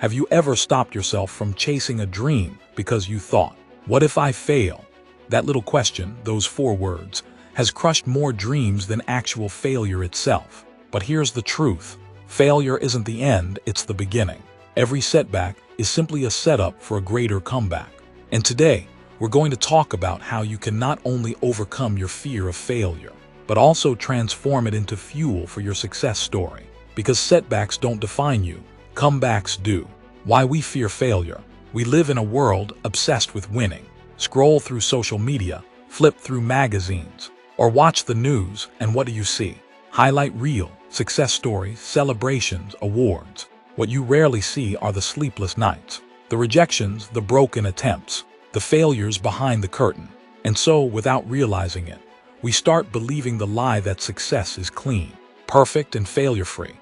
Have you ever stopped yourself from chasing a dream because you thought, what if I fail? That little question, those 4 words, has crushed more dreams than actual failure itself. But here's the truth. Failure isn't the end, it's the beginning. Every setback is simply a setup for a greater comeback. And today, we're going to talk about how you can not only overcome your fear of failure, but also transform it into fuel for your success story. Because setbacks don't define you, comebacks do. Why we fear failure. We live in a world obsessed with winning. Scroll through social media, flip through magazines, or watch the news, and what do you see? Highlight reel, success stories, celebrations, awards. What you rarely see are the sleepless nights, the rejections, the broken attempts, the failures behind the curtain. And so, without realizing it, we start believing the lie that success is clean, perfect, and failure-free.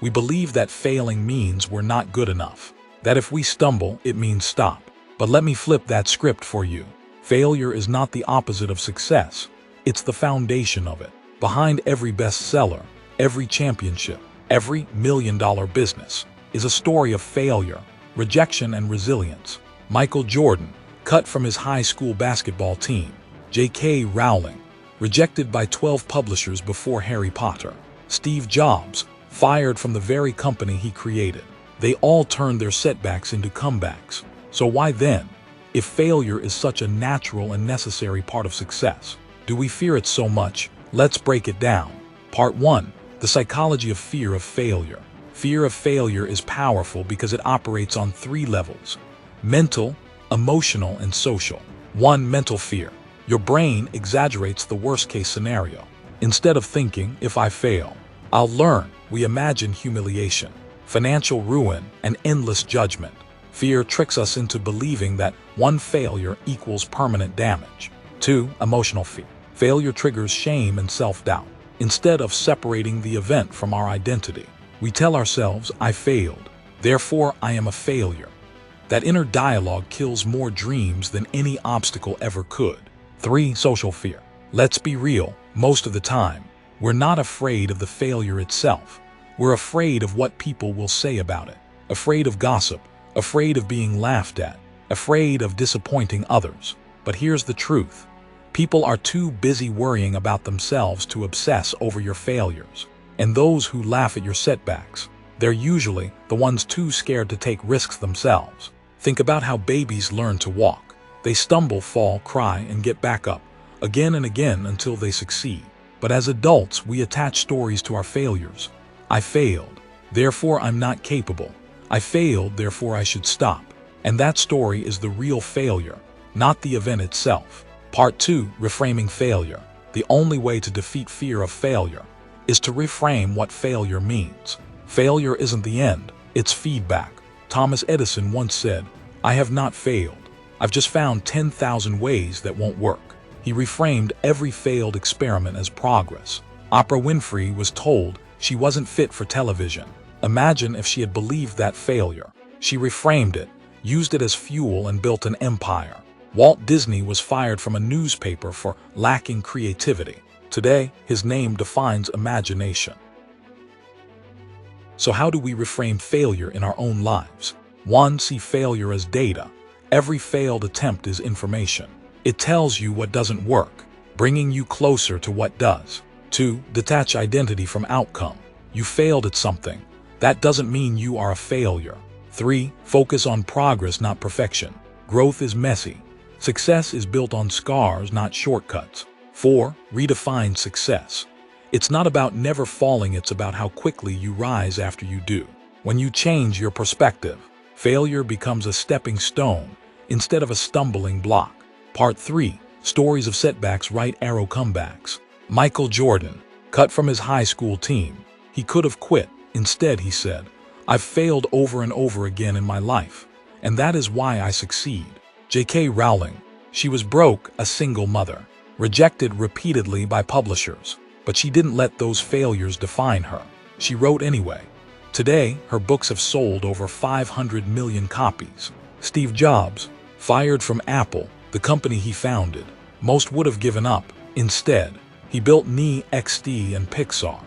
We believe that failing means we're not good enough, that if we stumble, it means stop. But let me flip that script for you. Failure is not the opposite of success. It's the foundation of it. Behind every bestseller, every championship, every $1 million business is a story of failure, rejection, and resilience. Michael Jordan, cut from his high school basketball team. J.K. Rowling, rejected by 12 publishers before Harry Potter. Steve Jobs, fired from the very company he created. They all turned their setbacks into comebacks. So why then, if failure is such a natural and necessary part of success, do we fear it so much? Let's break it down. Part 1. The psychology of fear of failure. Fear of failure is powerful because it operates on 3 levels: mental, emotional, and social. 1. Mental fear. Your brain exaggerates the worst-case scenario. Instead of thinking, if I fail, I'll learn, we imagine humiliation, financial ruin, and endless judgment. Fear tricks us into believing that one failure equals permanent damage. 2. Emotional fear. Failure triggers shame and self-doubt. Instead of separating the event from our identity, we tell ourselves, I failed, therefore I am a failure. That inner dialogue kills more dreams than any obstacle ever could. 3. Social fear. Let's be real, most of the time, we're not afraid of the failure itself. We're afraid of what people will say about it. Afraid of gossip, afraid of being laughed at, afraid of disappointing others. But here's the truth. People are too busy worrying about themselves to obsess over your failures. And those who laugh at your setbacks, they're usually the ones too scared to take risks themselves. Think about how babies learn to walk. They stumble, fall, cry, and get back up, again and again until they succeed. But as adults, we attach stories to our failures. I failed, therefore I'm not capable. I failed, therefore I should stop. And that story is the real failure, not the event itself. Part 2. Reframing failure. The only way to defeat fear of failure is to reframe what failure means. Failure isn't the end, it's feedback. Thomas Edison once said, I have not failed. I've just found 10,000 ways that won't work. He reframed every failed experiment as progress. Oprah Winfrey was told she wasn't fit for television. Imagine if she had believed that failure. She reframed it, used it as fuel, and built an empire. Walt Disney was fired from a newspaper for lacking creativity. Today, his name defines imagination. So how do we reframe failure in our own lives? 1. See failure as data. Every failed attempt is information. It tells you what doesn't work, bringing you closer to what does. 2. Detach identity from outcome. You failed at something. That doesn't mean you are a failure. 3. Focus on progress, not perfection. Growth is messy. Success is built on scars, not shortcuts. 4. Redefine success. It's not about never falling, it's about how quickly you rise after you do. When you change your perspective, failure becomes a stepping stone instead of a stumbling block. Part 3. Stories of setbacks, right arrow comebacks. Michael Jordan, cut from his high school team. He could have quit. Instead, he said, I've failed over and over again in my life, and that is why I succeed. J.K. Rowling, she was broke, a single mother, rejected repeatedly by publishers, but she didn't let those failures define her. She wrote anyway. Today, her books have sold over 500 million copies. Steve Jobs, fired from Apple, the company he founded. Most would have given up. Instead, he built XD and Pixar,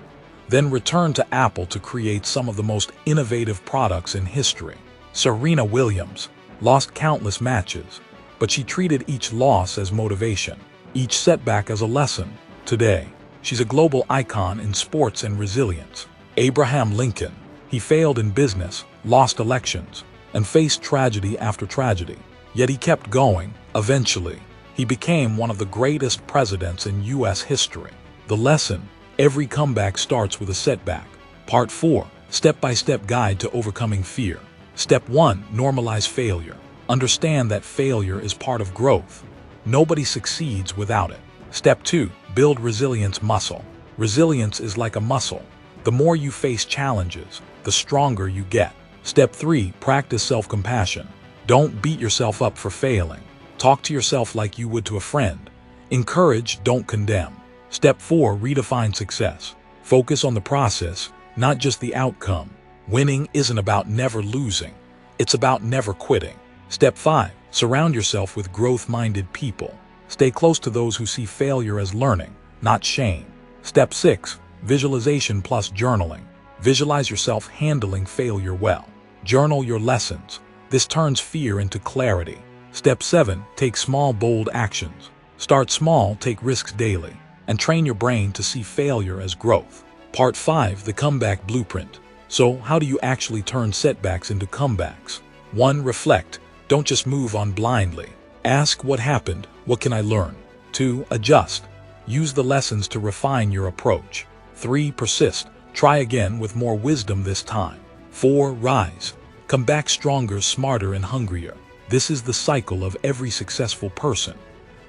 then returned to Apple to create some of the most innovative products in history. Serena Williams lost countless matches, but she treated each loss as motivation, each setback as a lesson. Today, she's a global icon in sports and resilience. Abraham Lincoln, he failed in business, lost elections, and faced tragedy after tragedy. Yet he kept going. Eventually, he became one of the greatest presidents in U.S. history. The lesson: every comeback starts with a setback. Part 4. Step-by-step guide to overcoming fear. Step 1. Normalize failure. Understand that failure is part of growth. Nobody succeeds without it. Step 2. Build resilience muscle. Resilience is like a muscle. The more you face challenges, the stronger you get. Step 3. Practice self-compassion. Don't beat yourself up for failing. Talk to yourself like you would to a friend. Encourage, don't condemn. Step 4. Redefine success. Focus on the process, not just the outcome. Winning isn't about never losing. It's about never quitting. Step 5. Surround yourself with growth-minded people. Stay close to those who see failure as learning, not shame. Step 6. Visualization plus journaling. Visualize yourself handling failure well. Journal your lessons. This turns fear into clarity. Step 7. Take small, bold actions. Start small, take risks daily, and train your brain to see failure as growth. Part 5. The comeback blueprint. So, how do you actually turn setbacks into comebacks? 1. Reflect. Don't just move on blindly. Ask, what happened? What can I learn? 2. Adjust. Use the lessons to refine your approach. 3. Persist. Try again with more wisdom this time. 4. Rise. Come back stronger, smarter, and hungrier. This is the cycle of every successful person.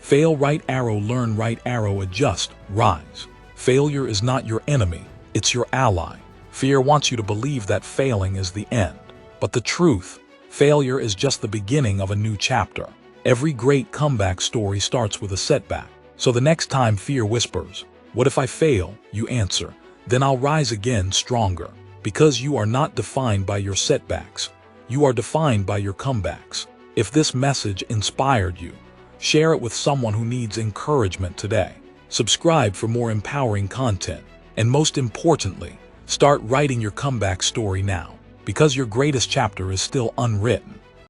Fail, right arrow, learn, right arrow, adjust, rise. Failure is not your enemy, it's your ally. Fear wants you to believe that failing is the end. But the truth, failure is just the beginning of a new chapter. Every great comeback story starts with a setback. So the next time fear whispers, "What if I fail?" you answer, "Then I'll rise again stronger." Because you are not defined by your setbacks. You are defined by your comebacks. If this message inspired you, share it with someone who needs encouragement today. Subscribe for more empowering content. And most importantly, start writing your comeback story now, because your greatest chapter is still unwritten.